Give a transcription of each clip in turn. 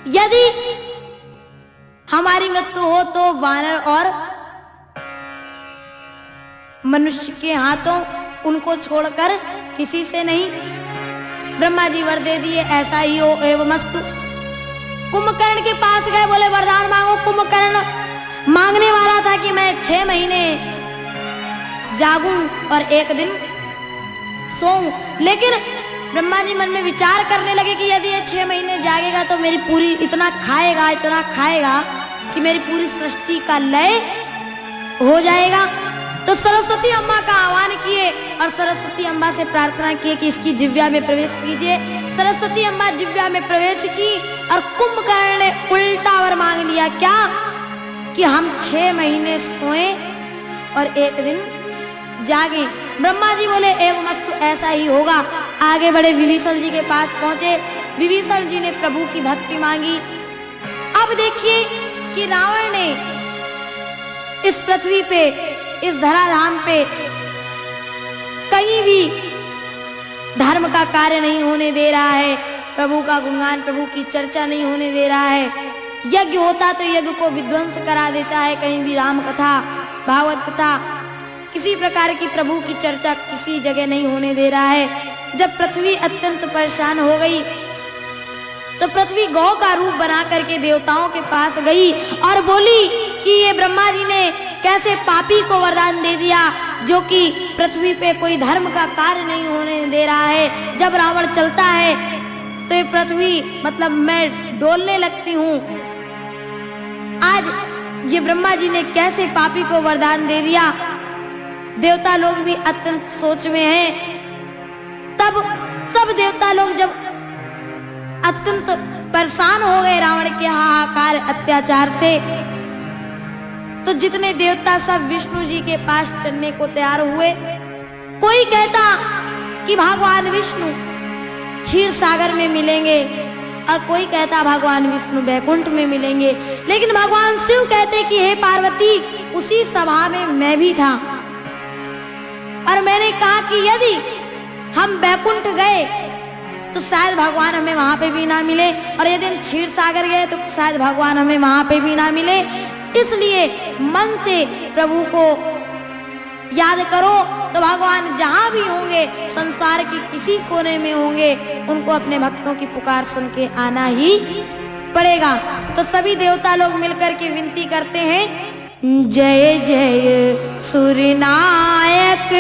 यदि हमारी मृत्यु हो तो वानर और मनुष्य के हाथों उनको छोड़कर किसी से नहीं। ब्रह्मा जी वर दे दिए, ऐसा ही हो एवमस्तु। कुंभकर्ण के पास गए, बोले वरदान मांगो। कुंभकर्ण मांगने वाला था कि मैं 6 महीने जागूं और 1 दिन सोऊं, लेकिन ब्रह्मा जी मन में विचार करने लगे कि यदि ये 6 महीने जागेगा तो मेरी पूरी इतना खाएगा कि मेरी पूरी सृष्टि का लय हो जाएगा। तो सरस्वती अम्मा का आह्वान किए और सरस्वती अम्मा से प्रार्थना किए कि इसकी जिह्वा में प्रवेश कीजिए। सरस्वती अम्मा जिह्वा में प्रवेश की और कुंभकर्ण ने उल्टा वर मांग लिया, क्या कि हम 6 महीने सोएं और 1 दिन जागे। ब्रह्मा जी बोले एवमस्तु, ऐसा ही होगा। आगे बढ़े, विभीषण जी के पास पहुंचे। विभीषण जी ने प्रभु की भक्ति मांगी। अब देखिए कि रावण ने इस पृथ्वी पे, इस धराधाम पे कहीं भी धर्म का कार्य नहीं होने दे रहा है, प्रभु का गुणगान, प्रभु की चर्चा नहीं होने दे रहा है। यज्ञ होता तो यज्ञ को विध्वंस करा देता है, कहीं भी राम कथा, भागवत कथा, किसी प्रकार की प्रभु की चर्चा किसी जगह नहीं होने दे रहा है। जब पृथ्वी अत्यंत परेशान हो गई तो पृथ्वी गौ का रूप बना करके देवताओं के पास गई और बोली कि ये ब्रह्मा जी ने कैसे पापी को वरदान दे दिया जो कि पृथ्वी पे कोई धर्म का कार्य नहीं होने दे रहा है। जब रावण चलता है तो ये पृथ्वी मतलब मैं डोलने लगती हूँ। आज ये ब्रह्मा जी ने कैसे पापी को वरदान दे दिया। देवता लोग भी अत्यंत सोच में हैं। तब सब देवता लोग जब अत्यंत परेशान हो गए रावण के हाहाकार अत्याचार से, तो जितने देवता सब विष्णु जी के पास चलने को तैयार हुए। कोई कहता कि भगवान विष्णु क्षीर सागर में मिलेंगे और कोई कहता भगवान विष्णु बैकुंठ में मिलेंगे, लेकिन भगवान शिव कहते कि हे पार्वती, उसी सभा में मैं भी था और मैंने कहा कि यदि हम बैकुंठ गए तो शायद भगवान हमें वहां पे भी ना मिले, और यदि हम क्षीर सागर गए तो शायद भगवान हमें वहां पे भी ना मिले। इसलिए मन से प्रभु को याद करो तो भगवान जहां भी होंगे, संसार के किसी कोने में होंगे, उनको अपने भक्तों की पुकार सुन के आना ही पड़ेगा। तो सभी देवता लोग मिलकर के विनती करते हैं, जय जय सूर्यनायक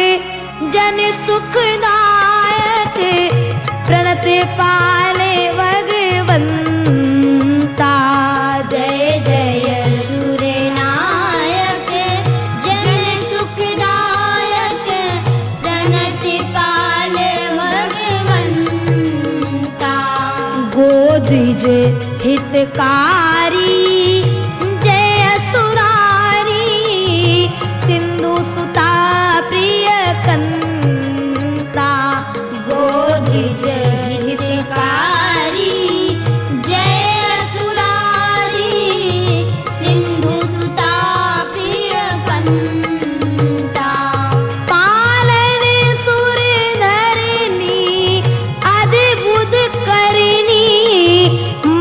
जन सुखनायक, प्रणत पाले भगवंता। जय जय सूर्यनायक जन सुखदायक, प्रणत पाले भगवंता। गोदिज हितकारी जय असुरारी, सिंधु सुता प्रिय कंता। गोदिज हितकारी जय असुरारी, सिंधु सुता प्रिय कंता। पालन सुर धरनी अद्भुत करनी,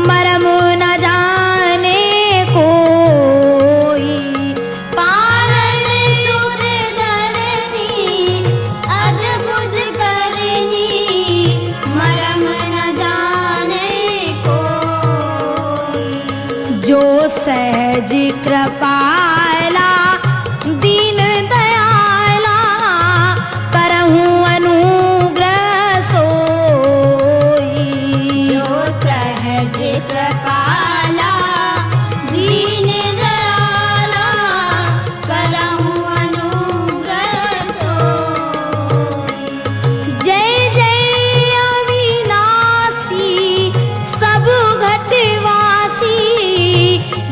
मरम न जाने कोई। पालन सुर धरनी अद्भुत करनी, मरम न जाने कोई। जो सहज कृपाला दीन दयाला, करहूँ अनुग्रह सोई। जो सहज कृपाला दीन दयाला, करहूँ अनुग्रह सोई। जय जय अविनाशी सब घटवासी,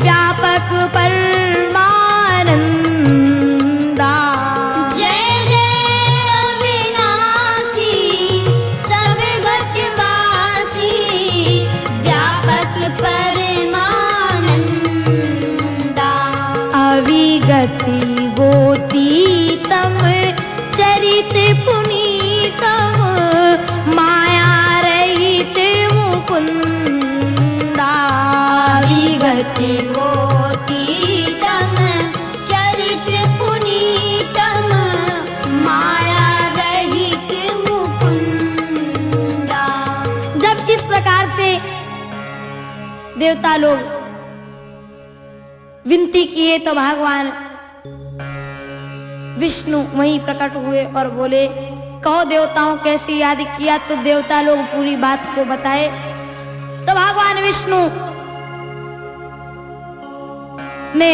व्यापक परमानंदा। जय जय अविनाशी सब घटवासी, व्यापक परमानंदा। अविगति गोतीतम चरित पुनीतम, माया रहित मुकुंदा। विगति कोटितम चरित्र पुनीतम माया रहित मुकुंदा। जब इस प्रकार से देवता लोग विनती किए तो भगवान विष्णु वहीं प्रकट हुए और बोले, कहो देवताओं कैसे याद किया। तो देवता लोग पूरी बात को बताए। तो भगवान विष्णु ने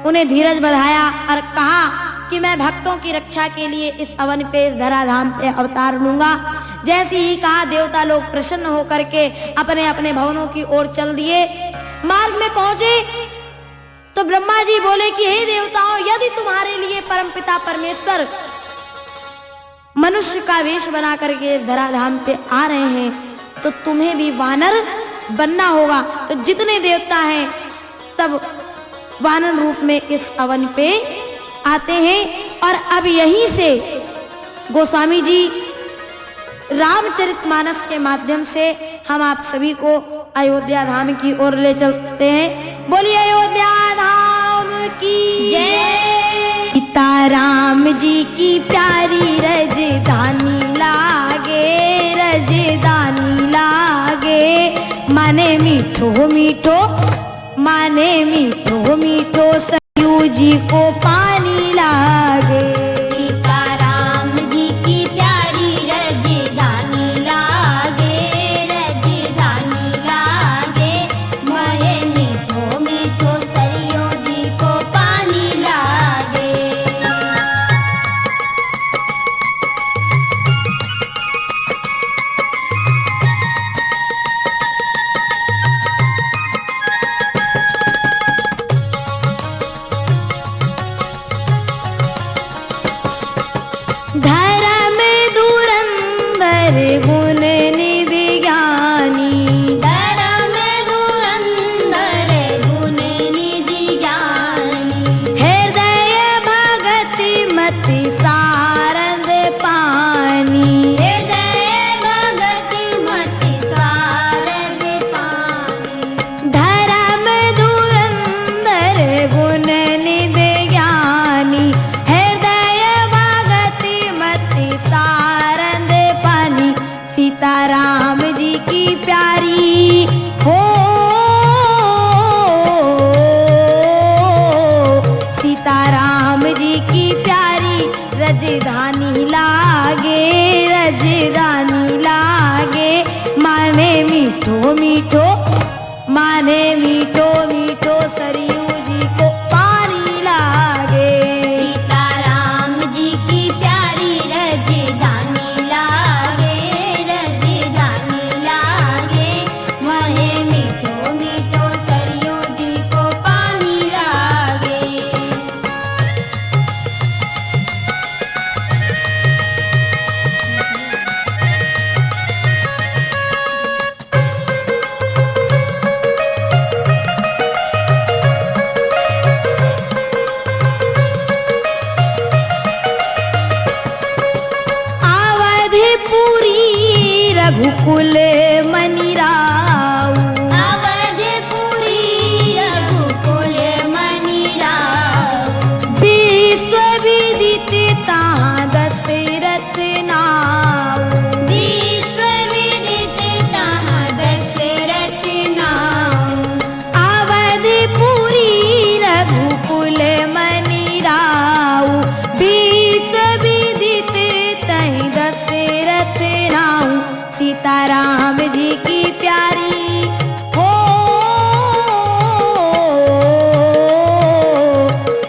उन्हें धीरज बधाया और कहा कि मैं भक्तों की रक्षा के लिए इस अवन पे, इस धराधाम पे अवतार लूंगा। जैसे ही कहा देवता लोग प्रसन्न होकर के अपने अपने भवनों की ओर चल दिए। मार्ग में पहुंचे तो ब्रह्मा जी बोले कि हे देवताओं, यदि तुम्हारे लिए परमपिता परमेश्वर मनुष्य का वेश बना करके इस धराधाम पे आ रहे हैं तो तुम्हें भी वानर बनना होगा। तो जितने देवता हैं सब वानर रूप में इस अवन पे आते हैं। और अब यहीं से गोस्वामी जी रामचरितमानस के माध्यम से हम आप सभी को अयोध्या धाम की ओर ले चलते हैं। बोलिए अयोध्या धाम की जय। सीताराम जी की प्यारी रजधानी लागे, रजधानी लागे। माने मीठो मीठो, माने मीठो मीठो सरयू जी को पानी लागे। सीताराम जी की प्यारी रजधानी लागे, रजधानी लागे। महे मीठो मीठो सरयू जी को पानी लागे। धर्म धुरंधर गुण निधि ज्ञानी, धर्म धुरंधर गुण निधि ज्ञानी। हृदय भगति मति सारंग पानी। हृदय भगति मति सारंग पानी। धर्म धुरंधर गुण निधि ज्ञानी, हृदय भगति मति सारंग पानी। सीताराम जी की प्यारी हो, सीताराम जी की प्यारी रजधानी लागे, रजधानी लागे। माने मीठो मीठो, माने मीठो मीठो सरयू जी को पानी लागे। सीताराम जी की प्यारी रजधानी लागे, रजधानी लागे। वहे मीठो मीठो सरयू जी को पानी लागे। अवधपुरी रघुकुल मनि राऊ, अवधपुरी रघुकुल मनि राऊ। विश्व विदित ताहाँ दशरथ नाऊ। विश्व विदित ताहाँ दशरथ नाऊ। अवधपुरी रघुकुल मनि राऊ, विश्व विदित तहि दशरथ नाऊ। सीताराम जी की प्यारी हो,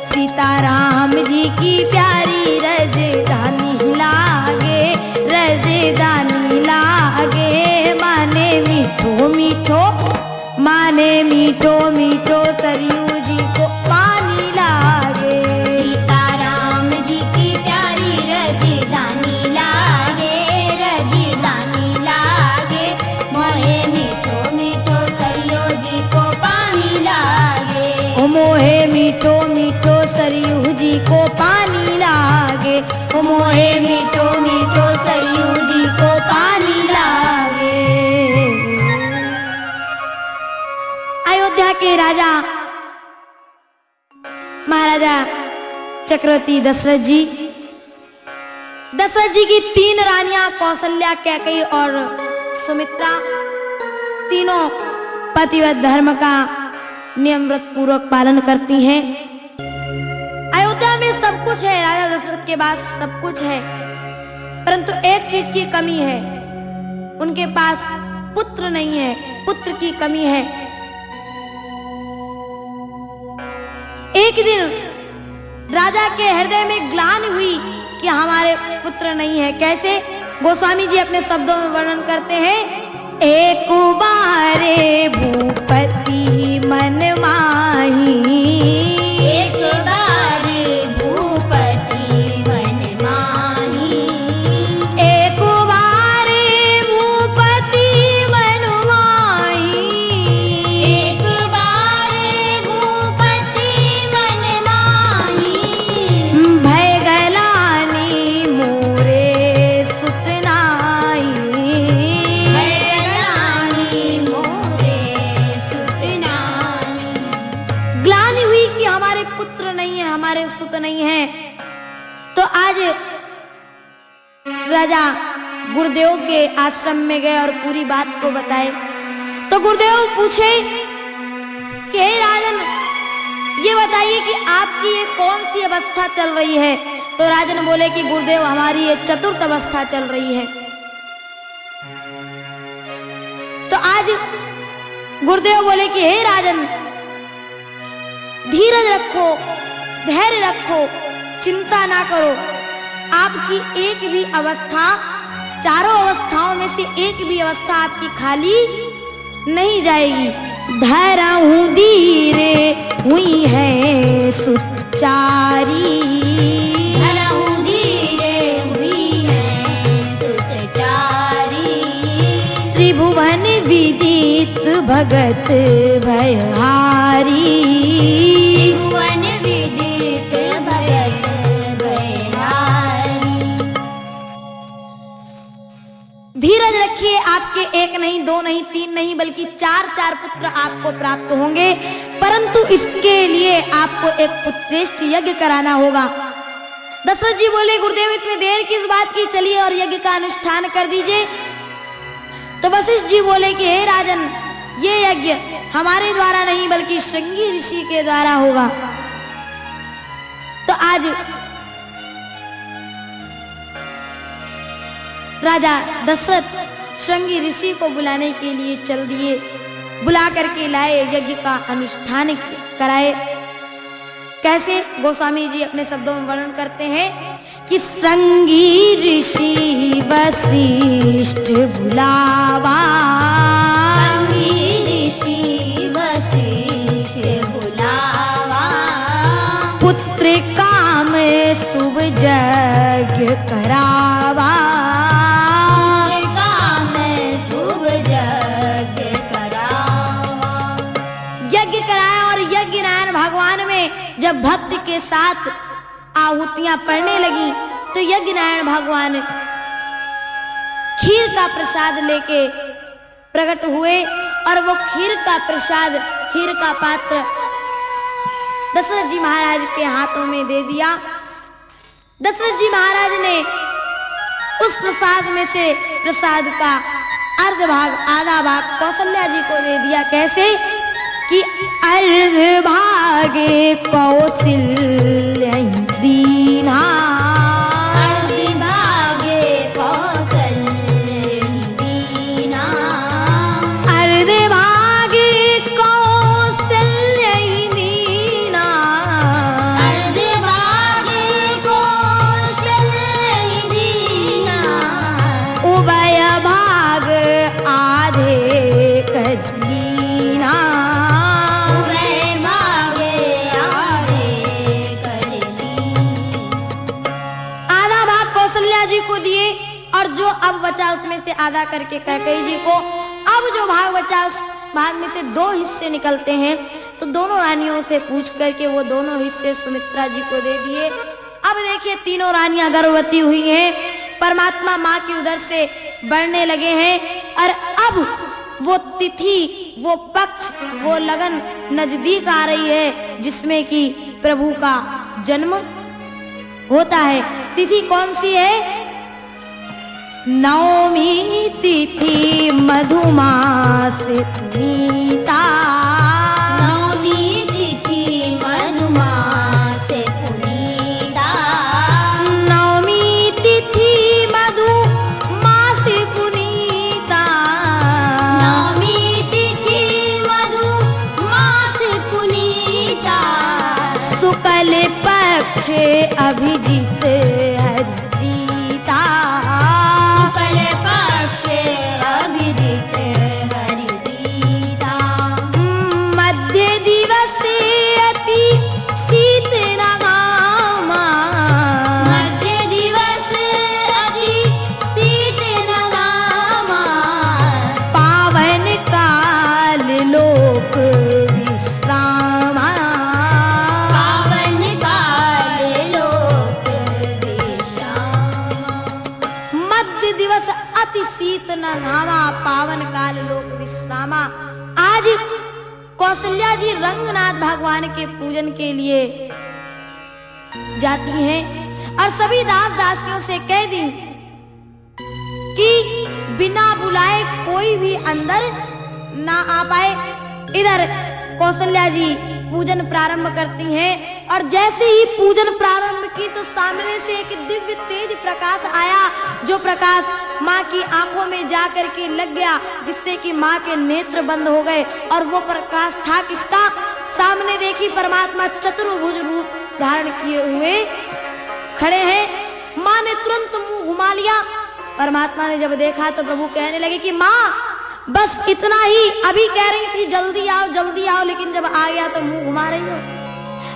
सीताराम जी की प्यारी रजधानी लागे, रजधानी लागे। माने मीठो मीठो, माने मीठो मीठो सरयू जी को पानी लागे। सीताराम जी की प्यारी रजधानी लागे, रजधानी लागे। मोहे मीठो मीठो सरयू जी को पानी लागे। ओ मोहे मीठो मीठो सरयू जी को पानी लागे। ओ मोहे मीठो मीठो सरयू जी को पानी लागे। के राजा महाराजा चक्रवर्ती दशरथ जी की 3 रानियां कौशल्या, कैकेयी और सुमित्रा तीनों पतिव्रत धर्म का नियमव्रत पूर्वक पालन करती हैं। अयोध्या में सब कुछ है, राजा दशरथ के पास सब कुछ है, परंतु एक चीज की कमी है, उनके पास पुत्र नहीं है, पुत्र की कमी है। एक दिन राजा के हृदय में ग्लानि हुई कि हमारे पुत्र नहीं है। कैसे? गोस्वामी जी अपने शब्दों में वर्णन करते हैं। एक बारे भूपति मन माही, एक बारे भूपति मन माही, एक बारे भूपति मन माही, एक बारे भूपति मन माही, भय गलानी मोरे सुत नाई, भयलानी मोरे सुत नाई। ग्लानि हुई कि हमारे पुत्र नहीं है, हमारे सुत नहीं है। तो आज राजा गुरुदेव के आश्रम में गए और पूरी बात को बताए। तो गुरुदेव पूछे कि हे राजन, ये बताइए कि आपकी ये कौन सी अवस्था चल रही है? तो राजन बोले कि गुरुदेव, हमारी ये चतुर्थ अवस्था चल रही है। तो आज गुरुदेव बोले कि हे राजन, धीरज रखो, धैर्य रखो, चिंता ना करो। आपकी एक भी अवस्था, चारों अवस्थाओं में से एक भी अवस्था आपकी खाली नहीं जाएगी। धैर्य हूँ धीरे हुई है सुचारी, धरहु धीरे हुई है सुतचारी, त्रिभुवन विदित भगत भयहारी। त्रिभुवन विदित भगत भयहारी। धीरज रखिए, आपके एक नहीं, 2 नहीं, 3 नहीं, बल्कि 4 पुत्र आपको प्राप्त होंगे, परंतु इसके लिए आपको एक पुत्रेष्ठ यज्ञ कराना होगा। दशरथ जी बोले, गुरुदेव इसमें देर किस बात की, चलिए और यज्ञ का अनुष्ठान कर दीजिए। तो वशिष्ठ जी बोले कि हे राजन, ये यज्ञ हमारे द्वारा नहीं बल्कि श्रृंगी ऋषि के द्वारा होगा। तो आज राजा दशरथ श्रृंगी ऋषि को बुलाने के लिए चल दिए, बुला करके लाए, यज्ञ का अनुष्ठान कराए। कैसे? गोस्वामी जी अपने शब्दों में वर्णन करते हैं कि श्रृंगी ऋषि वशिष्ठ बुलावा, श्रृंगी ऋषि वशिष्ठ बुलावा, पुत्र काम शुभ यज्ञ करावा, काम शुभ यज्ञ करावा। यज्ञ कराया। और यज्ञ नारायण भगवान में जब भक्ति के साथ आहुतियां पड़ने लगी तो यज्ञ नारायण भगवान खीर का प्रसाद लेके प्रकट हुए और वो खीर का प्रसाद, खीर का पात्र दशरथ जी महाराज के हाथों में दे दिया। दशरथ जी महाराज ने उस प्रसाद में से प्रसाद का अर्ध भाग, आधा भाग कौशल्या जी को दे दिया। कैसे? कि अर्ध भागे कौशल्या दीना, अर्ध भागे कौशल्या दीना, अर्ध भागे कौशल्या दीना, अर्ध भागे कौशल्या दीना, उभय भाग आधे करीना, उभय भागे आधे कर दी। आधा भाग कौशल्या जी को दिए और जो अब बचा उसमें से आधा करके कैकेयी जी को। अब जो भाग बचा उस भाग में से 2 हिस्से निकलते हैं, तो दोनों रानियों से पूछ करके वो दोनों हिस्से सुमित्रा जी को दे दिए। अब देखिए, तीनों रानियां गर्भवती हुई हैं, परमात्मा माँ की उदर से बढ़ने लगे हैं और अब वो तिथि वो पक्ष, वो लगन नजदीक आ रही है जिसमें कि प्रभु का जन्म होता है। तिथि कौन सी है? नवमी तिथि मधुमास पुनीता। नवमी तिथि मधुमास पुनीता। नवमी तिथि मधुमास पुनीता। नवमी तिथि मधुमास पुनीता। शुक्ल पक्ष अभिजीत हरिप्रीता। शुक्ल पक्ष अभिजीत हरिप्रीता। मध्य दिवस अति शीत नगामा। मध्य दिवस अति शीत नगामा। पावन काल लोक विश्रामा। पावन काल लोक विश्रामा। मध्य दिवस अति शीत नगामा, पावन काल लोक विश्रामा। आज कौशल्या जी रंगनाथ भगवान के पूजन के लिए जाती हैं और सभी दास दासियों से कह दी कि बिना बुलाए कोई भी अंदर ना आ पाए। इधर कौशल्या जी पूजन प्रारंभ करती हैं और जैसे ही पूजन प्रारंभ की तो सामने से एक दिव्य तेज प्रकाश आया, जो प्रकाश माँ की आंखों में जाकर के लग गया, जिससे कि माँ के नेत्र बंद हो गए। और वो प्रकाश था किसका? सामने देखी परमात्मा चतुर्भुज रूप धारण किए हुए खड़े हैं। माँ ने तुरंत मुंह घुमा लिया। परमात्मा ने जब देखा तो प्रभु कहने लगे कि माँ बस इतना ही, अभी कह रही थी जल्दी आओ, लेकिन जब आ गया तो मुंह घुमा रही हो।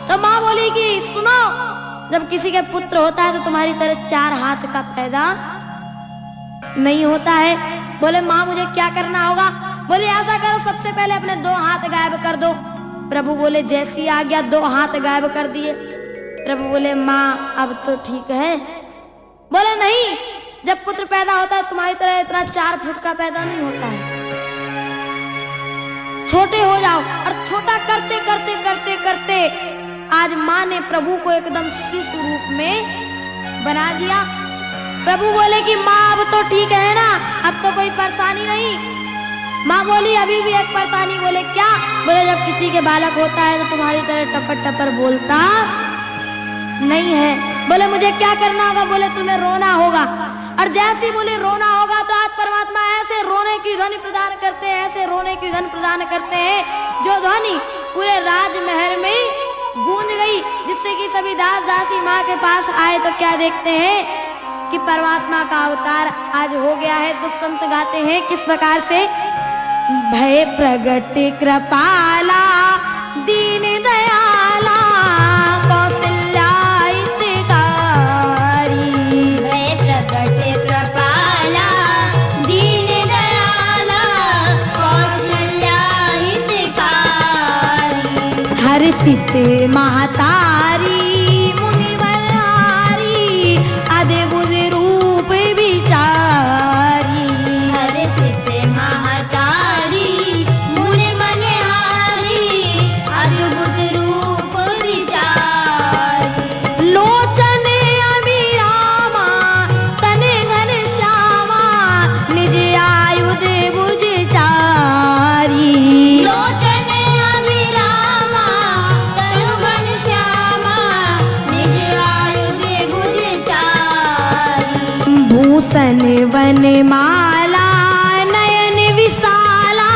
तो माँ बोली कि सुनो, जब किसी के पुत्र होता है तो तुम्हारी तरह 4 हाथ का पैदा नहीं होता है। बोले माँ मुझे क्या करना होगा? बोले ऐसा करो, सबसे पहले अपने 2 हाथ गायब कर दो। प्रभु बोले जैसी आ गया 2 हाथ गायब कर दिए। प्रभु बोले माँ अब तो ठीक है। बोले नहीं, जब पुत्र पैदा होता है तुम्हारी तरह इतना 4 फुट का पैदा नहीं होता है, छोटे हो जाओ। और छोटा करते करते करते करते आज माँ ने प्रभु को एकदम शिशु रूप में बना दिया। प्रभु बोले कि माँ अब तो ठीक है ना, अब तो कोई परेशानी नहीं। माँ बोली अभी भी एक परेशानी। बोले क्या? बोले जब किसी के बालक होता है तो तुम्हारी तरह टपर टपर बोलता नहीं है। बोले मुझे क्या करना होगा? बोले तुम्हें रोना होगा। और जैसे बोले रोना होगा तो आज परमात्मा ऐसे रोने की ध्वनि प्रदान करते हैं, ऐसे रोने की ध्वनि प्रदान करते हैं, जो ध्वनि पूरे राजमहल में गूंज गई, जिससे कि सभी दास दासी माँ के पास आए तो क्या देखते हैं कि परमात्मा का अवतार आज हो गया है। तो संत गाते हैं किस प्रकार से? भय प्रगट कृपाला दीन दयाला कौशल्या हितकारी। भय प्रगट कृपाला दीन दयाला कौशल्या हितकारी। हर्षित महतारी मुनिवरहारी अद्भुत रूप विचारी। हर्षित महतारी मुनि मनहारी अद्भुत रूप विचारी। लोचन अभिरामा तन घन श्यामा निज आयुध भुज चारी। लोचन अभिरामा तनु घन श्यामा निज आयुध भुज चारी। भूषण वनमाला नयन विशाला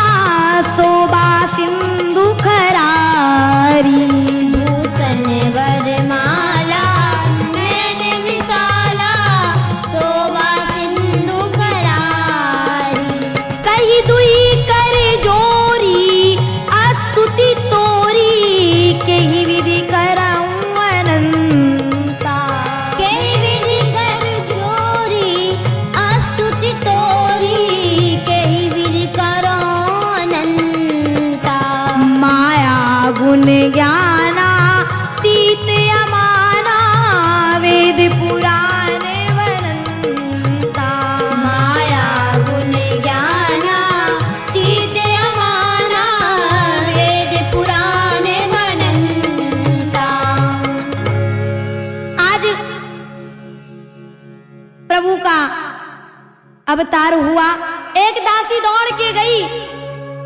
शोभा सिंधु खरारी। भूषण वरमाला नयन विशाला शोभा सिंधु खरारी। कही दुई कर जोरी स्तुति तोरी कही विधि कराऊं अनंता। कई विधि कर जोरी स्तुति तोरी कई विधि करो अनंता। माया गुण ज्ञाना तीत अमाना वेद पुराण वनंता। माया गुण ज्ञाना तीत अमाना अवतार हुआ। एक दासी दौड़ के गई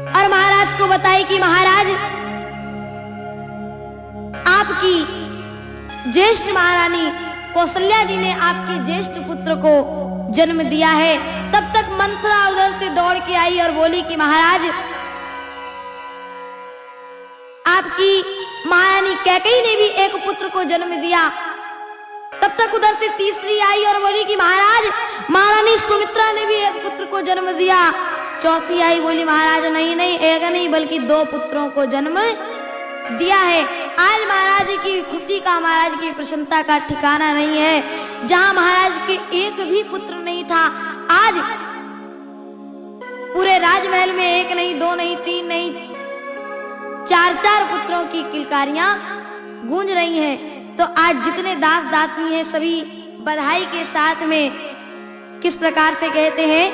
और महाराज को बताई कि महाराज, आपकी ज्येष्ठ महारानी कौशल्या जी ने आपके ज्येष्ठ पुत्र को जन्म दिया है। तब तक मंथरा उधर से दौड़ के आई और बोली कि महाराज, आपकी महारानी कैकेयी ने भी एक पुत्र को जन्म दिया। तब तक उधर से तीसरी आई और बोली कि महाराज, महारानी सुमित्रा ने भी एक पुत्र को जन्म दिया। चौथी आई, बोली महाराज नहीं नहीं, एक नहीं बल्कि 2 पुत्रों को जन्म दिया है। आज महाराज की खुशी का, महाराज की प्रसन्नता का ठिकाना नहीं है। जहां महाराज के एक भी पुत्र नहीं था, आज पूरे राजमहल में 1 नहीं, 2 नहीं, 3 नहीं, 4 पुत्रों की किलकारियां गूंज रही हैं। तो आज जितने दास दासी हैं सभी बधाई के साथ में किस प्रकार से कहते हैं,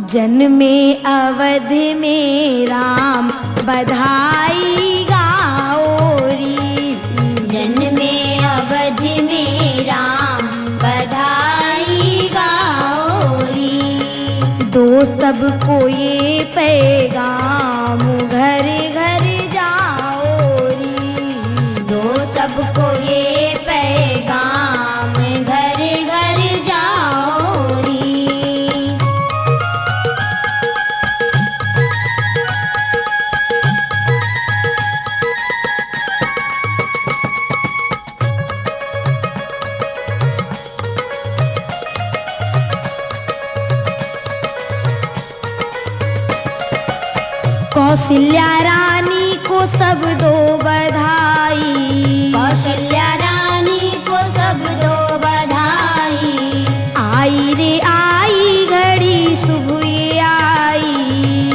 जन्मे अवध में राम बधाई गाओरी, जन्मे अवध में राम बधाई गाओरी। दो सबको ये पैगाम घर घर जाओरी, दो सबको ये पैगाम घर घर जाओरी। कौशल्या रानी को सब दो बधाई, कौशल्या रानी को सब दो बधाई। आई रे आई घड़ी शुभ ये आई,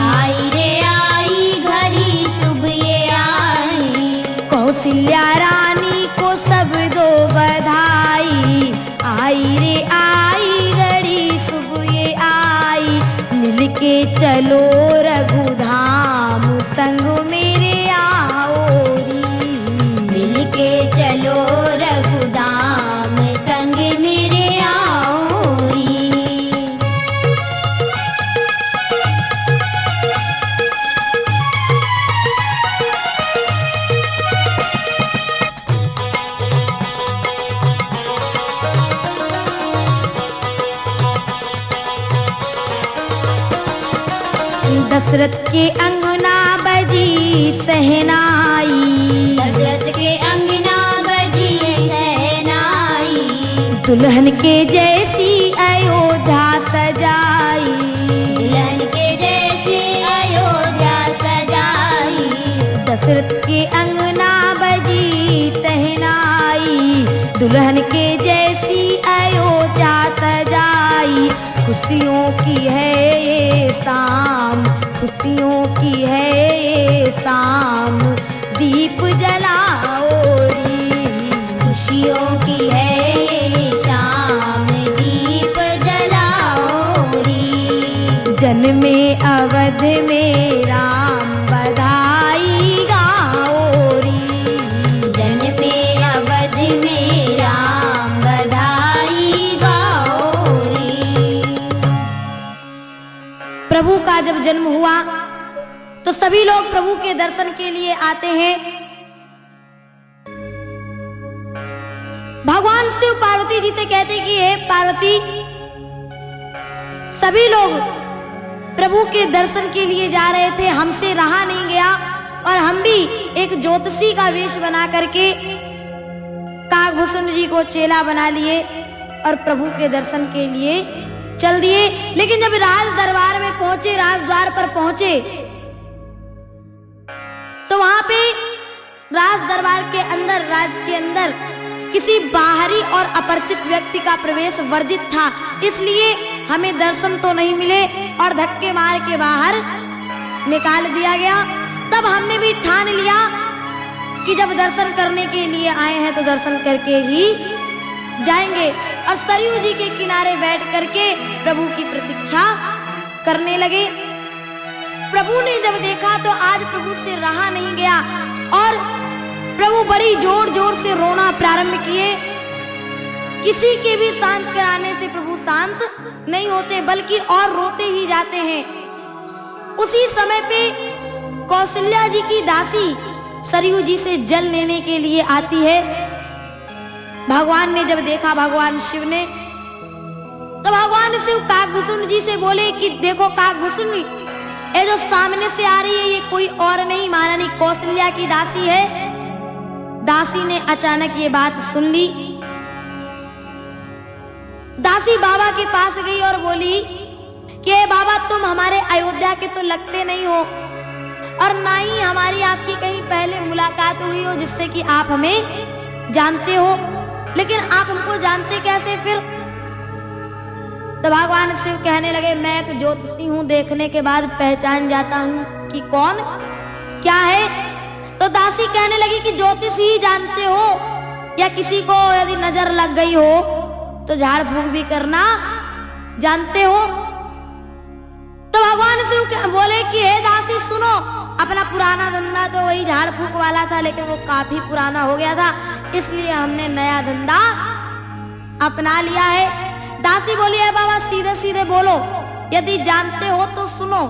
आई रे आई घड़ी शुभ ये आई। कौशल्या रानी को सब दो बधाई, आई रे आई घड़ी शुभ ये आई। मिलके चलो रघुधाम संग मेरे आओरी, मिलके चलो रघुधाम संग मेरे आओरी। दशरथ के अंगना बजी सहनाई, दशरथ के अंगना बजी सहनाई। दुल्हन के जैसी अयोध्या सजाई, दुल्हन के जैसे अयोध्या सजाई। दशरथ के अंगना बजी सहनाई, दुल्हन के जैसी अयोध्या सजाई। खुशियों की है ये शाम, खुशियों की है ये शाम, दीप जलाओरी, खुशियों की है ये शाम, दीप जलाओरी। जन्मे अवध में राम बधाई गाओरी, जन्मे अवध में राम बधाई गाओरी। प्रभु का जब जन्म हुआ तो सभी लोग प्रभु के दर्शन के लिए आते हैं। भगवान शिव पार्वती जी से कहते कि हे पार्वती, सभी लोग प्रभु के दर्शन के लिए जा रहे थे, हमसे रहा नहीं गया और हम भी एक ज्योतिषी का वेश बना करके काकभूषण जी को चेला बना लिए और प्रभु के दर्शन के लिए चल दिए। लेकिन जब राज दरबार में पहुंचे, राजद्वार पर पहुंचे, तो वहां पे राज दरबार के अंदर, राज के अंदर किसी बाहरी और अपरिचित व्यक्ति का प्रवेश वर्जित था, इसलिए हमें दर्शन तो नहीं मिले और धक्के मार के बाहर निकाल दिया गया। तब हमने भी ठान लिया कि जब दर्शन करने के लिए आए हैं तो दर्शन करके ही जाएंगे और सरयू जी के किनारे बैठ करके प्रभु की प्रतीक्षा करने लगे। प्रभु ने जब देखा तो आज प्रभु से रहा नहीं गया और प्रभु बड़ी जोर जोर से रोना प्रारंभ किए। किसी के भी शांत कराने से प्रभु शांत नहीं होते बल्कि और रोते ही जाते हैं। उसी समय पे कौशल्या जी की दासी सरयू जी से जल लेने के लिए आती है। भगवान ने जब देखा, भगवान शिव ने, तो भगवान शिव काकभूषण जी से बोले कि देखो काकभूषण, ये जो सामने से आ रही है ये कोई और नहीं, महारानी कौशल्या की दासी है। दासी ने अचानक ये बात सुन ली। दासी बाबा के पास गई और बोली कि बाबा तुम हमारे अयोध्या के तो लगते नहीं हो और ना ही हमारी आपकी कहीं पहले मुलाकात हुई हो जिससे कि आप हमें जानते हो, लेकिन आप हमको जानते कैसे फिर? तो भगवान शिव कहने लगे मैं एक ज्योतिषी हूँ, देखने के बाद पहचान जाता हूँ कि कौन क्या है। तो दासी कहने लगी कि ज्योतिष ही जानते हो या किसी को यदि नजर लग गई हो तो झाड़ फूंक भी करना जानते हो? तो भगवान शिव बोले कि हे दासी सुनो, अपना पुराना धंधा तो वही झाड़ फूंक वाला था लेकिन वो काफी पुराना हो गया था, इसलिए हमने नया धंधा अपना लिया है। दासी बोली है बाबा सीधे सीधे बोलो, यदि जानते हो तो सुनो।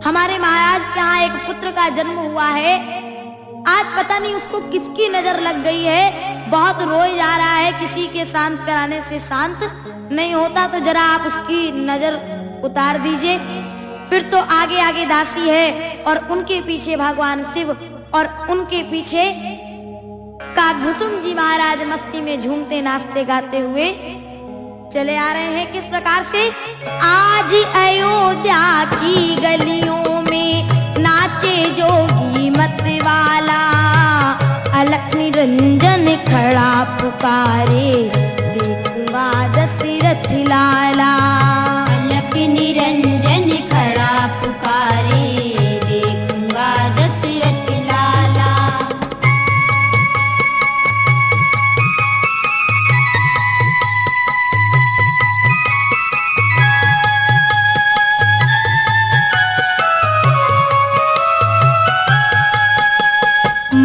हमारे महाराज के यहाँ एक पुत्र का जन्म हुआ है, आज पता नहीं उसको किसकी नजर लग गई है, बहुत रोए जा रहा है, किसी के शांत कराने से शांत नहीं होता, तो जरा आप उसकी नजर उतार दीजिए। फिर तो आगे आगे दासी है और उनके पीछे भगवान शिव और उनके पीछे काकभूषण जी महाराज मस्ती में झूमते नाचते गाते हुए चले आ रहे हैं। किस प्रकार से? आज अयोध्या की गलियों में नाचे जोगी मतवाला, अलख निरंजन खड़ा पुकारे, देखूंगा दशरथ लाला। अलख निरंजन खड़ा पुकारे, देखूंगा दशरथ लाला।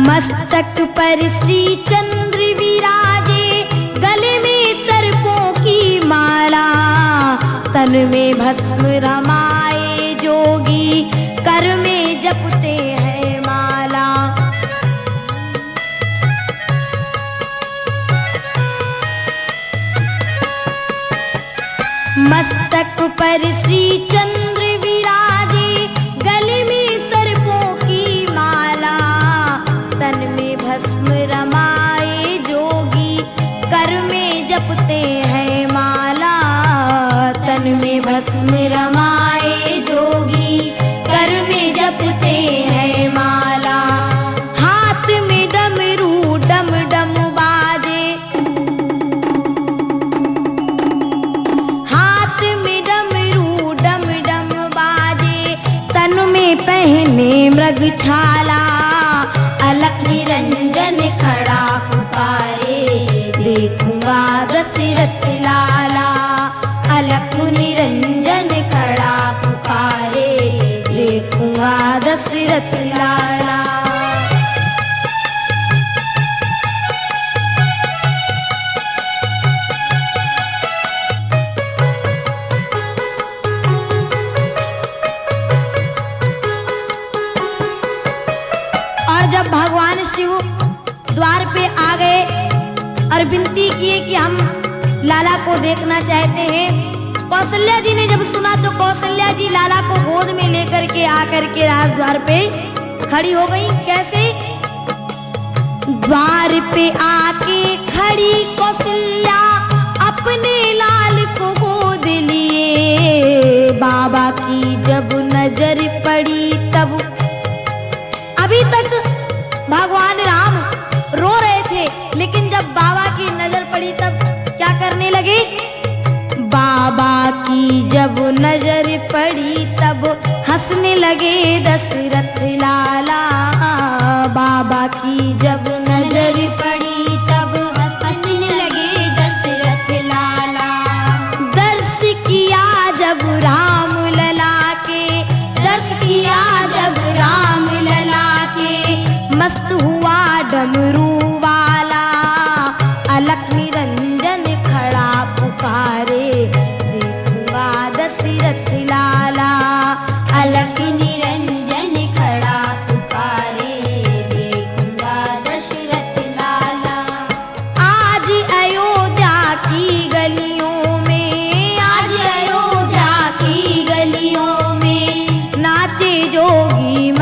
मस्तक पर श्री चंद्र विराजे, गले में सर्पों की माला, तन में भस्म रमाए जोगी, कर में जपते हैं माला। मस्तक पर श्री चंद्र विराजे, गले में सर्पों की माला, तन में भस्म रमाए जोगी, कर में जपते हैं माला। तन में भस्म रमाए जोगी, कर में जपते हैं माला। हाथ में डमरू डम डम बाजे, हाथ में डमरू डम डम बाजे, तन में पहने मृग छाला, अलख निरंजन खड़ा पुकारे, देखूंगा दशरथ लाला। अलख निरंजन खड़ा पुकारे, देखूंगा दशरथ लाला। और जब भगवान शिव द्वार पे आ गए और विनती किए कि हम लाला को देखना चाहते हैं, कौशल्या जी ने जब सुना तो कौशल्या जी लाला को गोद में लेकर के आकर के राजद्वार पे खड़ी हो गई। कैसे? द्वार पे आके खड़ी कौशल्या, अपने लाल को गोद लिए, बाबा की जब नजर पड़ी तब, अभी तक भगवान राम रो रहे थे लेकिन जब बाबा की नजर पड़ी तब क्या करने लगे? बाबा की जब नजर पड़ी तब हंसने लगे दशरथ लाला। बाबा की जब नजर पड़ी तब हंसने लगे दशरथ लाला। दर्श किया जब राम लला के, दर्श किया जब राम लला के, मस्त हुआ डमरू वाला, अलख निरंजन खड़ा पुकारे,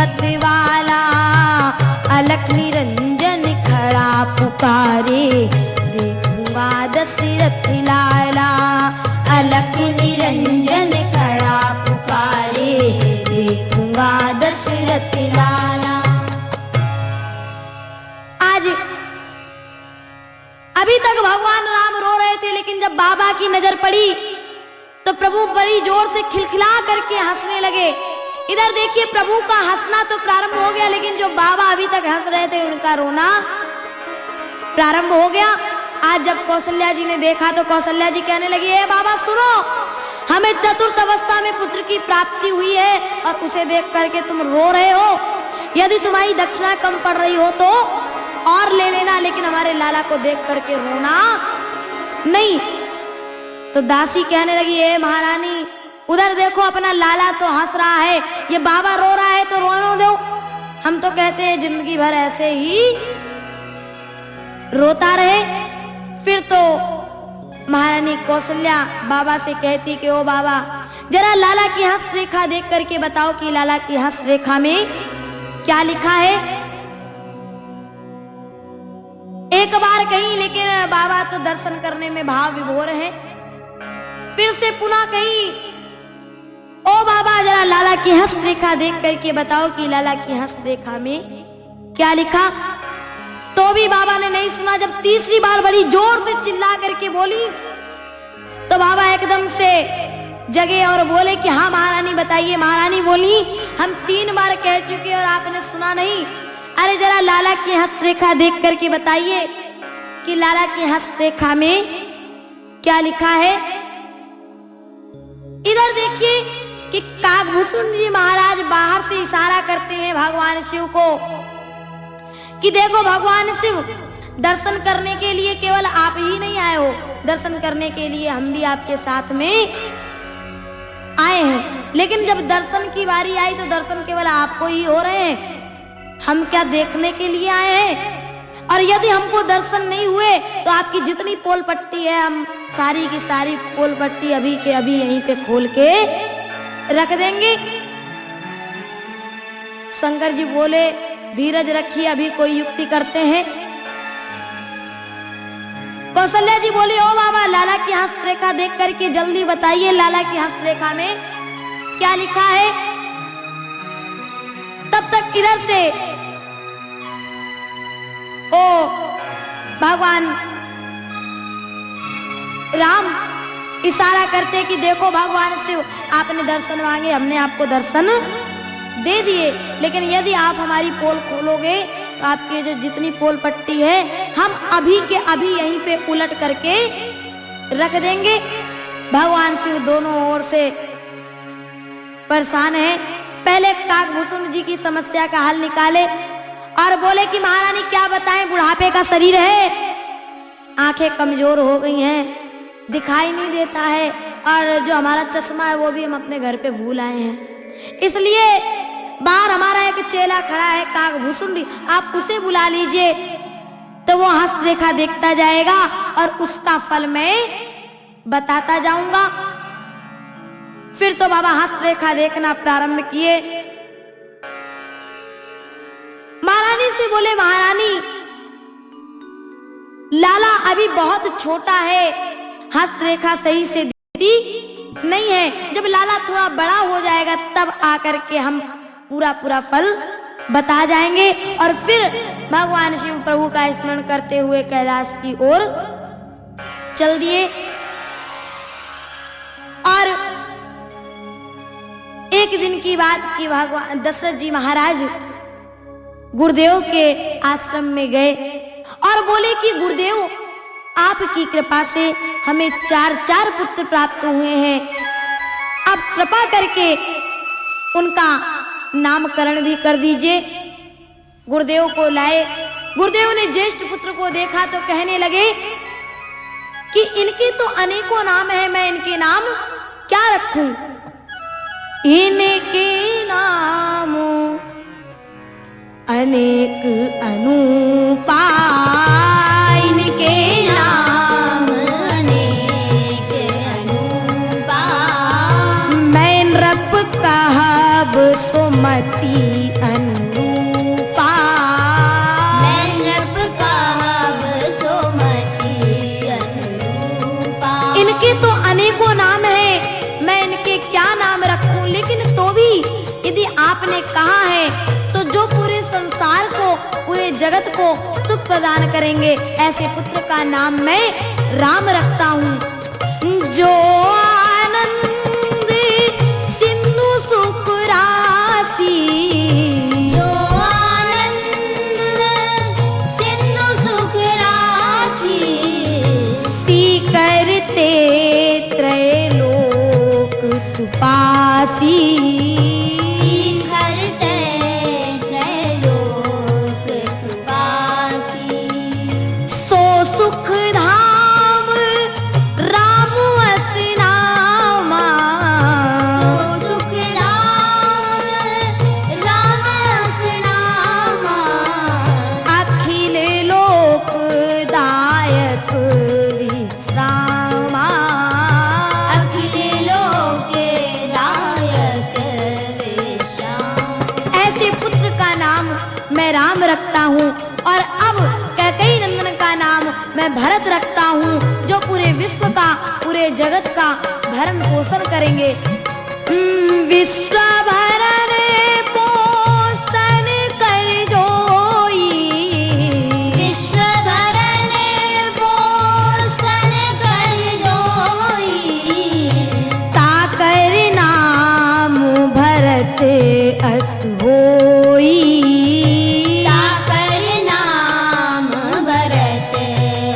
रथ वाला, अलख निरंजन खड़ा पुकारे, देखूंगा दशरथ लाला। अलख निरंजन खड़ा पुकारे, देखूंगा दशरथ लाला। आज अभी तक भगवान राम रो रहे थे, लेकिन जब बाबा की नजर पड़ी तो प्रभु बड़ी जोर से खिलखिला करके हंसने लगे। इधर देखिए, प्रभु का हंसना तो प्रारंभ हो गया, लेकिन जो बाबा अभी तक हंस रहे थे उनका रोना प्रारंभ हो गया। आज जब कौशल्या जी ने देखा तो कौशल्या जी कहने लगी, ए बाबा सुनो, हमें चतुर्थ अवस्था में पुत्र की प्राप्ति हुई है और उसे देख करके तुम रो रहे हो। यदि तुम्हारी दक्षिणा कम पड़ रही हो तो और ले लेना, लेकिन हमारे लाला को देख करके रोना नहीं। तो दासी कहने लगी, ए महारानी, उधर देखो, अपना लाला तो हंस रहा है, ये बाबा रो रहा है तो रोने दो। हम तो कहते हैं जिंदगी भर ऐसे ही रोता रहे। फिर तो महारानी कौशल्या बाबा से कहती कि ओ बाबा, जरा लाला की हस्तरेखा देख करके बताओ कि लाला की हस्तरेखा में क्या लिखा है। एक बार कहीं, लेकिन बाबा तो दर्शन करने में भाव विभोर है। फिर से पुनः कहीं, ओ बाबा, जरा लाला की हस्तरेखा देख करके बताओ कि लाला की हस्तरेखा में क्या लिखा। तो भी बाबा ने नहीं सुना। जब तीसरी बार बड़ी जोर से चिल्ला करके बोली तो बाबा एकदम से जगे और बोले कि हाँ महारानी बताइए। महारानी बोली, हम 3 बार कह चुके और आपने सुना नहीं। अरे जरा लाला की हस्तरेखा देख करके बताइए कि लाला की हस्तरेखा में क्या लिखा है। इधर देखिए कि काकभूषण जी महाराज बाहर से इशारा करते हैं भगवान शिव को कि देखो भगवान शिव, दर्शन करने के लिए केवल आप ही नहीं आए हो, दर्शन करने के लिए हम भी आपके साथ में आए हैं। लेकिन जब दर्शन की बारी आई तो दर्शन केवल आपको ही हो रहे हैं, हम क्या देखने के लिए आए हैं। और यदि हमको दर्शन नहीं हुए तो आपकी जितनी पोल पट्टी है, हम सारी की सारी पोल पट्टी अभी के अभी यहीं पे खोल के रख देंगे। शंकर जी बोले, धीरज रखिए, अभी कोई युक्ति करते हैं। कौशल्या जी बोली, ओ बाबा, लाला की हस्तरेखा देख करके जल्दी बताइए, लाला की हस्तरेखा में क्या लिखा है। तब तक इधर से ओ भगवान राम इशारा करते कि देखो भगवान शिव, आपने दर्शन मांगे, हमने आपको दर्शन दे दिए, लेकिन यदि आप हमारी पोल खोलोगे तो आपकी जो जितनी पोल पट्टी है हम अभी के अभी यहीं पे उलट करके रख देंगे। भगवान शिव दोनों ओर से परेशान है। पहले काकभूषण जी की समस्या का हल निकाले और बोले कि महारानी क्या बताएं, बुढ़ापे का शरीर है, आंखें कमजोर हो गई हैं, दिखाई नहीं देता है, और जो हमारा चश्मा है वो भी हम अपने घर पे भूल आए हैं। इसलिए बाहर हमारा एक चेला खड़ा है काकभूषण जी, आप उसे बुला लीजिए, तो वो हस्तरेखा देखता जाएगा और उसका फल मैं बताता जाऊंगा। फिर तो बाबा हस्तरेखा देखना प्रारंभ किए। महारानी से बोले, महारानी लाला अभी बहुत छोटा है, हस्तरेखा सही से दिखती नहीं है, जब लाला थोड़ा बड़ा हो जाएगा तब आकर के हम पूरा फल बता जाएंगे। और फिर भगवान शिव प्रभु का स्मरण करते हुए कैलाश की ओर चल दिए। और एक दिन की बात की, भगवान दशरथ जी महाराज गुरुदेव के आश्रम में गए और बोले कि गुरुदेव, आपकी कृपा से हमें 4 पुत्र प्राप्त हुए हैं, अब कृपा करके उनका नामकरण भी कर दीजिए। गुरुदेव को लाए। गुरुदेव ने ज्येष्ठ पुत्र को देखा तो कहने लगे कि इनके तो अनेकों नाम हैं, मैं इनके नाम क्या रखूं। इनके नाम अनेक अनुपा, इनके नाम अनेक अनुपा, मैं रब कहब सुमति अनु जगत को सुख प्रदान करेंगे। ऐसे पुत्र का नाम मैं राम रखता हूँ। जो आनंद सिंधु सुख राशि, जो आनंद सिंधु सुख राशि, सी करते त्रैलोक सुपासी। करते त्रैलोक सुवासी। सो सुख धाम राम असनामा, सो सुख धाम राम असनामा। अखिल लोक दायक विश्रामा। अखिल लोक दायक विश्राम। ऐसे पुत्र का नाम मैं राम रखता हूँ। और अब कैकेयी नंदन का नाम मैं भरत रखता हूँ, जो पूरे विश्व का, पूरे जगत का भरण पोषण करेंगे। विश्व भरण पोषण कर जोई, विश्व भरण पोषण कर जोई। ताकर नाम भरत अस होई। ताकर नाम भरत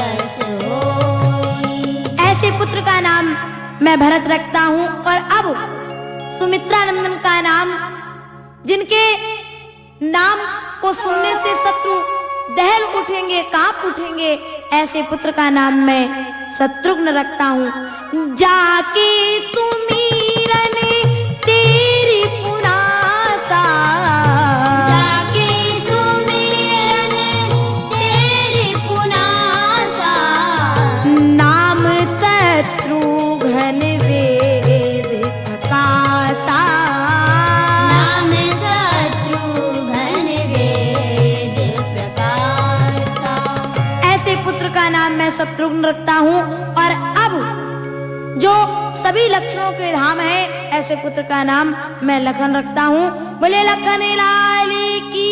अस होई। ऐसे पुत्र का नाम मैं भरत रखता हूँ। और अब सुमित्रा नंदन का नाम, जिनके नाम को सुनने से शत्रु दहल उठेंगे, कांप उठेंगे, ऐसे पुत्र का नाम मैं शत्रुघ्न रखता हूँ। जाके सुमीरन तेरी पुनासा, जाके सुमिरन तेरी पुनासा। नाम शत्रुघ्न वेद प्रकाशा। नाम शत्रुघ्न वेद प्रकाशा। ऐसे पुत्र का नाम मैं शत्रुघ्न रखता हूँ। और अब जो सभी लक्षणों के धाम है, ऐसे पुत्र का नाम मैं लखन रखता हूँ। बोले लखन लाल की।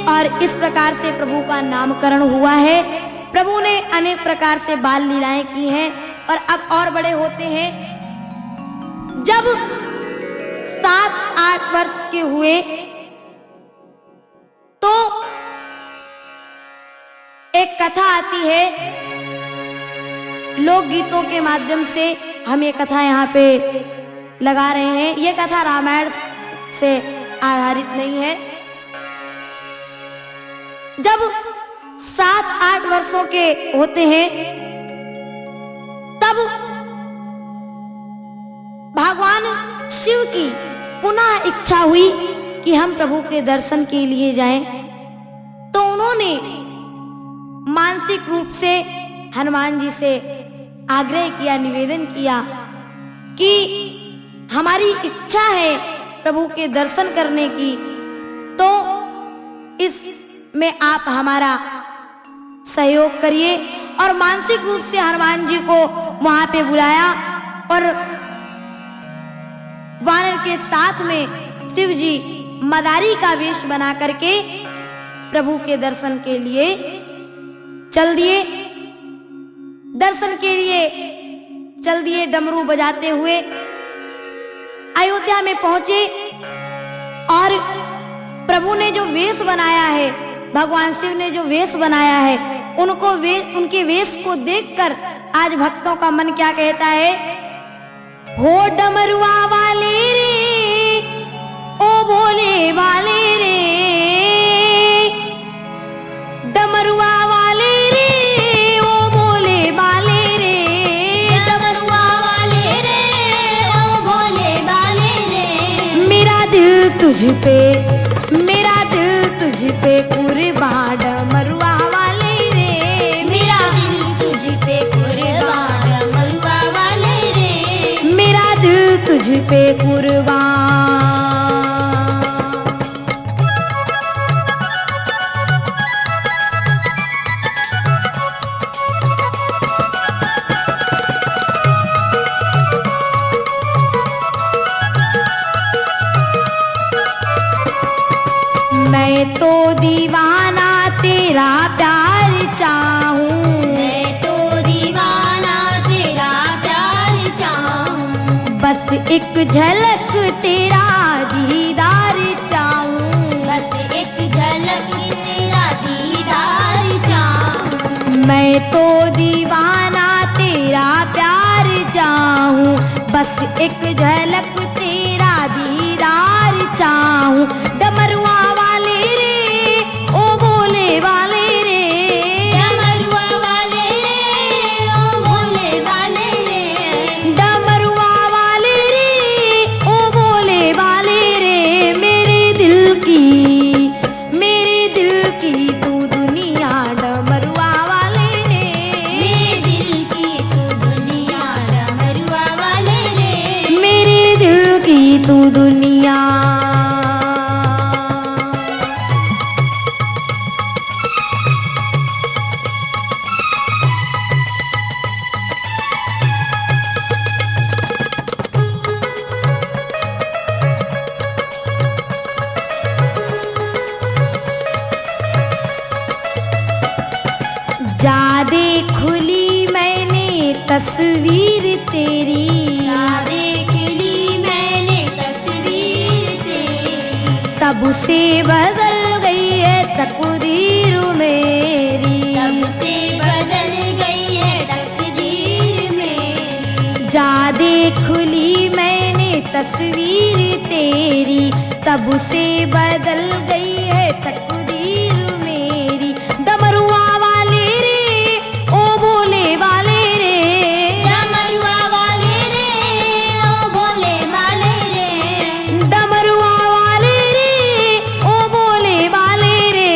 और इस प्रकार से प्रभु का नामकरण हुआ है। प्रभु ने अनेक प्रकार से बाल लीलाएं की हैं। और अब और बड़े होते हैं। जब 7-8 वर्ष के हुए तो एक कथा आती है। लोकगीतों के माध्यम से हम ये कथा यहाँ पे लगा रहे हैं। ये कथा रामायण से आधारित नहीं है। जब 7-8 वर्षों के होते हैं, तब भगवान शिव की पुनः इच्छा हुई कि हम प्रभु के दर्शन के लिए जाएं। तो उन्होंने मानसिक रूप से हनुमान जी से आग्रह किया, निवेदन किया कि हमारी इच्छा है प्रभु के दर्शन करने की, तो इसमें आप हमारा सहयोग करिए। और मानसिक रूप से हनुमान जी को वहां पे बुलाया और वानर के साथ में शिव जी मदारी का वेश बना करके प्रभु के दर्शन के लिए चल दिए। दर्शन के लिए चल दिए, डमरू बजाते हुए अयोध्या में पहुंचे। और प्रभु ने जो वेश बनाया है, भगवान शिव ने जो वेश बनाया है, उनके वेश को देखकर आज भक्तों का मन क्या कहता है? हो डमरुआ वाले रे, ओ भोले वाले रे, डमरुआ वाले रे, ओ भोले वाले रे, डमरुआ वाले रे, ओ भोले वाले रे। मेरा दिल तुझ पे, मेरा दिल तुझ पे कुर्बान डमरुआ वाले रे, मेरा दिल तुझ पे कुर्बान डमरुआ वाले रे, मेरा दिल तुझ पे कुर्बान। मैं तो दीवाना तेरा प्यार चाहूं, मैं तो दीवाना तेरा प्यार चाहूं, बस एक झलक तेरा दीदार चाहूं, बस एक झलक तेरा दीदार चाहूं, मैं तो दीवाना तेरा प्यार चाहूं, बस एक झलक तेरा दीदार चाहूं। डमरुआ वाले रे ओ भोले वाले रे, डमरुआ वाले रे ओ भोले वाले रे, डमरुआ वाले रे ओ भोले वाले रे, मेरे दिल की तू दुनिया डमरुआ वाले रे, मेरे दिल की तू दुनिया डमरुआ वाले रे, मेरे दिल की तू दुनिया। जा देख ली मैंने तस्वीर तेरी, या देख ली मैंने तस्वीर तेरी, तब से बदल गई है तकदीर मेरी, तब से बदल गई है तकदीर मेरी, जा देख ली मैंने तस्वीर तेरी, तब से बदल गई है तकदीर मेरी। डमरुआ वाले रे ओ भोले वाले रे, डमरुआ वाले रे ओ भोले वाले रे, डमरुआ वाले रे ओ भोले वाले रे,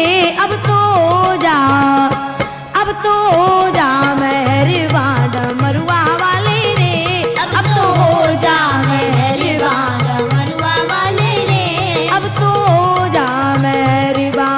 अब तो जा मेहरबा डमरुआ वाले रे, अब तो हो जा मेहरबा डमरुआ वाले रे, अब तो जा मेहरबा।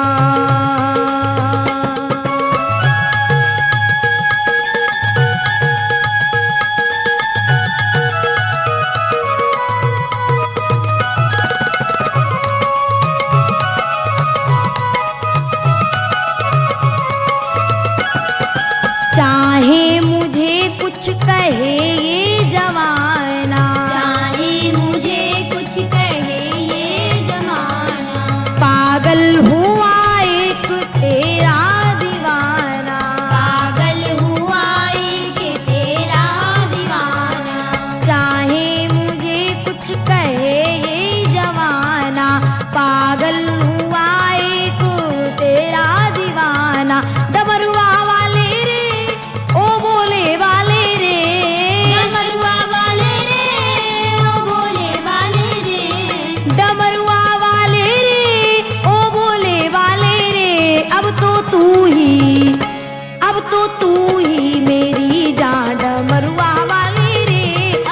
चाहे मुझे कुछ कहे ये जमाना, चाहे मुझे कुछ कहे ये जमाना, पागल हुआ एक तेरा दीवाना, पागल हुआ एक तेरा दीवाना, चाहे मुझे कुछ कहे ये जमाना, पागल हुआ एक तेरा दीवाना। डमरुआ वाले रे ओ भोले वाले रे, डमरुआ वाले रे ओ भोले वाले रे, डमरुआ वाले रे ओ भोले वाले रे, अब तो तू ही मेरी जान डमरुआ वाले रे,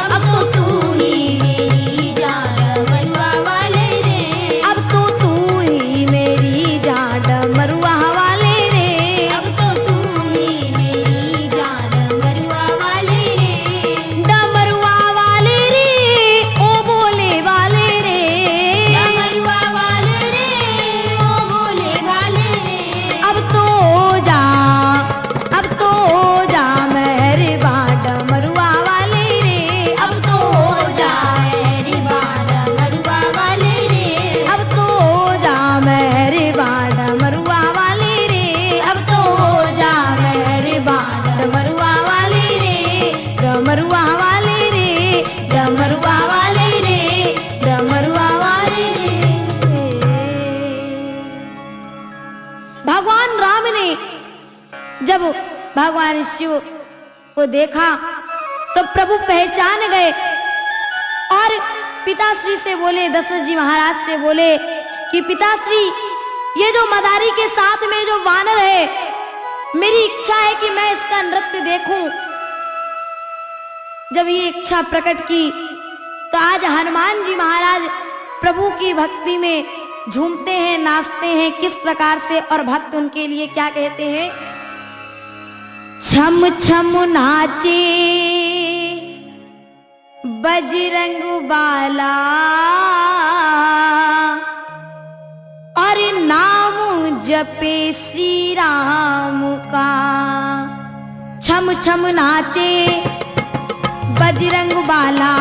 अब तो तू ही मेरी जान डमरुआ वाले रे, अब तो तू ही मेरी जान डमरुआ वाले रे, अब तो तू ही मेरी जान डमरुआ वाले रे, डमरुआ वाले रे ओ भोले वाले रे, डमरुआ वाले रे ओ भोले वाले रे, अब तो जा मेहरबा डमरुआ वाले रे, अब तो हो जा मेहरबा डमरुआ वाले रे, अब तो जा मेहरबा डमरुआ वाले रे, अब तो हो जा मेहरबा डमरुआ वाले रे, डमरुआ वाले रे, डमरुआ वाले रे, डमरुआ वाले रे। भगवान राम ने जब भगवान शिव को देखा तो प्रभु पहचान गए और पिताश्री से बोले, दशरथ जी महाराज से बोले कि पिताश्री, ये जो मदारी के साथ में जो वानर है, मेरी इच्छा है कि मैं इसका नृत्य देखूं। जब ये इच्छा प्रकट की तो आज हनुमान जी महाराज प्रभु की भक्ति में झूमते हैं, नाचते हैं, किस प्रकार से, और भक्त उनके लिए क्या कहते हैं। छम छम नाचे बजरंग बाला और नाम जपे श्री राम का। छम छम नाचे बजरंग बाला,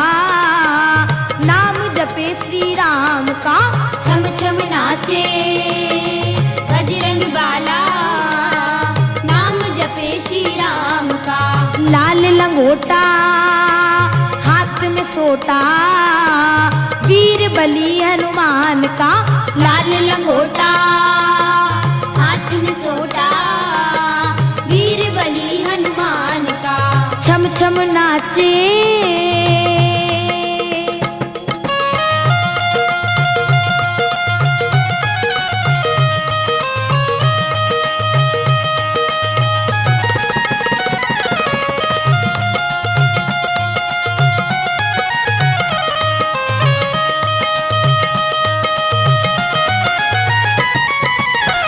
नाम जपे श्री राम का। छम छम नाचे बजरंग बाला, नाम जपे श्री राम का। लाल लंगोटा हाथ में सोटा, वीर बली हनुमान का। लाल लंगोटा हाथ में सोटा, वीर बली हनुमान का। छम छम नाचे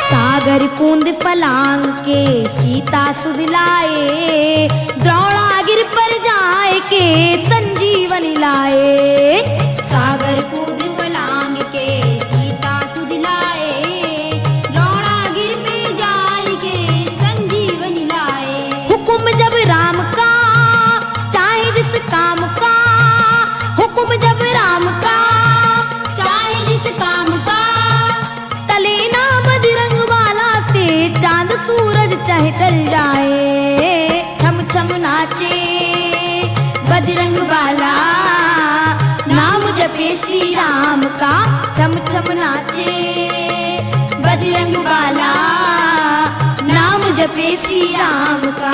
सागर कूंद पलांग के सीता सुध लाए, द्रोणागिर पर जाए के संजीवनी लाए। सागर कूद पलांग के सीता सुध लाए, द्रोणागिर पे जाय के संजीवनी लाए। हुक्म जब राम का चाहे जिस काम का, हुक्म जब राम का चाहे जिस काम का। तले ना बजरंग बाला से चांद सूरज चाहे टल जाए। छम छम नाचे बजरंग बाला, नाम जपे श्री राम का। छम छम नाचे बजरंग बाला, नाम जपे श्री राम का।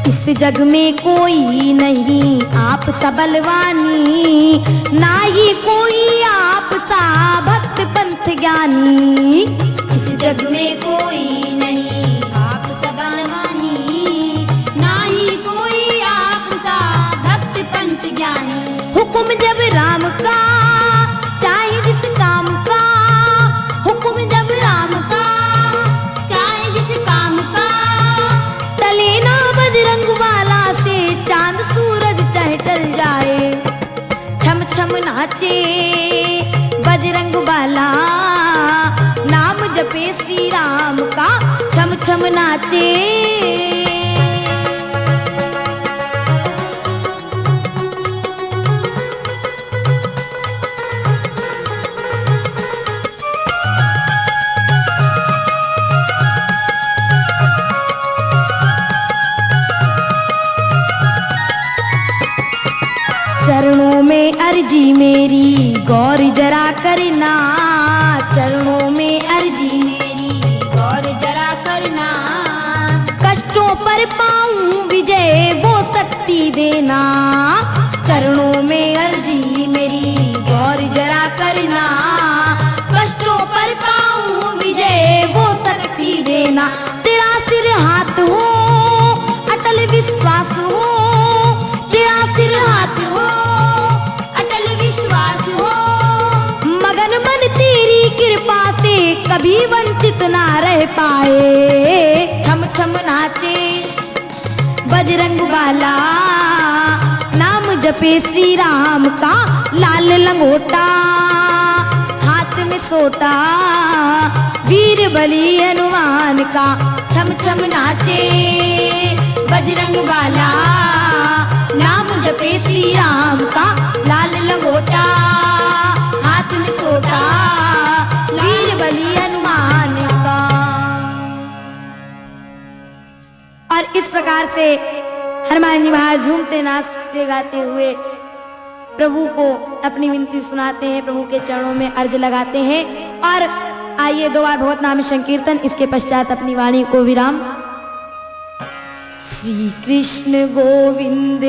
इस जग में कोई नहीं आप सा बलवानी, ना ही कोई आप सा भक्त पंथ ज्ञानी। इस जग में कोई नहीं आप सा बलवानी, ना ही कोई आप सा भक्त पंथ ज्ञानी। हुक्म जब राम का चाहे जिस काम का, हुक्म जब राम का चाहे जिस काम का। तले ना बजरंग बाला से चांद सूरज चाहे टल जाए। छम छम नाचे बजरंग बाला, नाम जपे श्री राम का। छम छम नाचे चरणों में अर्जी मेरी गौर जरा करना, चरणों में अर्जी मेरी गौर जरा करना। कष्टों पर पाऊं विजय वो शक्ति देना। चरणों में अर्जी मेरी गौर जरा करना, कष्टों पर पाऊं विजय वो शक्ति देना। तेरा सिर हाथ हो अटल विश्वास हो, तेरा सिर हाथ हो अटल विश्वास हो। मगन मन तेरी कृपा से कभी वंचित ना रह पाए। छम छम नाचे बजरंग बाला, नाम जपे श्री राम का। लाल लंगोटा हाथ में सोटा, वीर बली हनुमान का। छम छम नाचे बजरंग बाला, नाम जपे श्री राम का। लाल लंगोटा हाथ में सोटा, वीर बली हनुमान का। और इस प्रकार से हनुमान जी महाराज झूमते नाचते गाते हुए प्रभु को अपनी विनती सुनाते हैं, प्रभु के चरणों में अर्ज लगाते हैं। और आइए 2 बार भगवत नाम संकीर्तन, इसके पश्चात अपनी वाणी को विराम। श्री कृष्ण गोविंद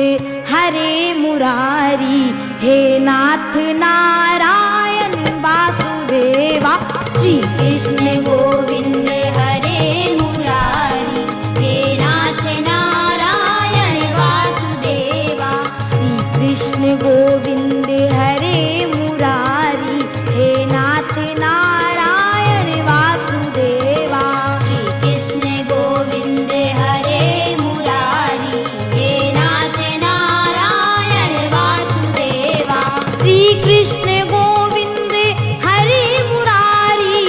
हरे मुरारी, हे नाथ नारायण वासुदेवा। श्री कृष्ण गोविंद हरे मुरारी, हे नाथ नारायण वासुदेवा। श्री कृष्ण गोविंद हरे मुरारी, कृष्ण गोविंद हरे मुरारी,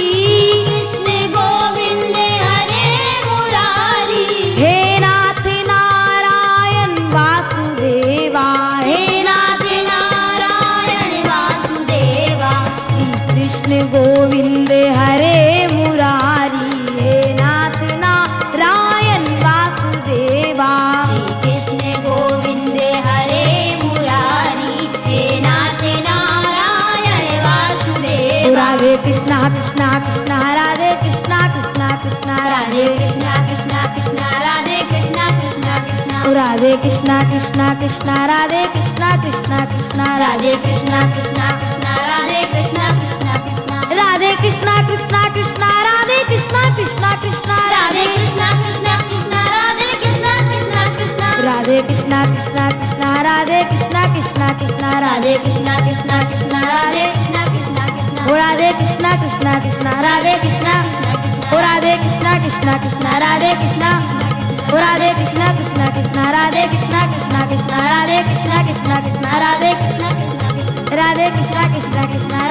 कृष्ण गोविंद हरे मुरारी, हे नाथ नारायण वासुदेवा, हे नाथ नारायण वासुदेवा, श्री कृष्ण गोविंद हरे मुरारी, हे नाथ नारायण वासुदेवा। श्री कृष्ण गोविंद हरे मुरारी, हे नाथ नारायण वासुदेवा। राधे कृष्णा कृष्णा कृष्णा राधे कृष्णा कृष्णा कृष्णा राधे राधे कृष्णा कृष्णा कृष्णा राधे कृष्णा कृष्णा कृष्णा, राधे कृष्णा कृष्णा कृष्णा राधे कृष्णा कृष्णा कृष्णा राधे कृष्णा कृष्णा कृष्णा राधे कृष्णा कृष्णा कृष्णा, राधे कृष्णा कृष्णा कृष्णा राधे कृष्णा कृष्णा कृष्णा राधे कृष्णा कृष्णा कृष्णा राधे कृष्णा कृष्णा कृष्णा, राधे कृष्णा कृष्णा कृष्णा राधे कृष्णा कृष्णा कृष्णा राधे कृष्णा कृष्णा कृष्णा राधे कृष्णा कृष्णा कृष्णा, ओ राधे कृष्णा कृष्णा कृष्णा राधे कृष्णा, ओ राधे कृष्णा कृष्णा कृष्णा राधे कृष्णा, ओ राधे कृष्णा कृष्णा कृष्णा राधे कृष्णा कृष्णा कृष्णा राधे कृष्णा कृष्णा कृष्णा राधे कृष्णा, राधे कृष्णा कृष्णा कृष्णा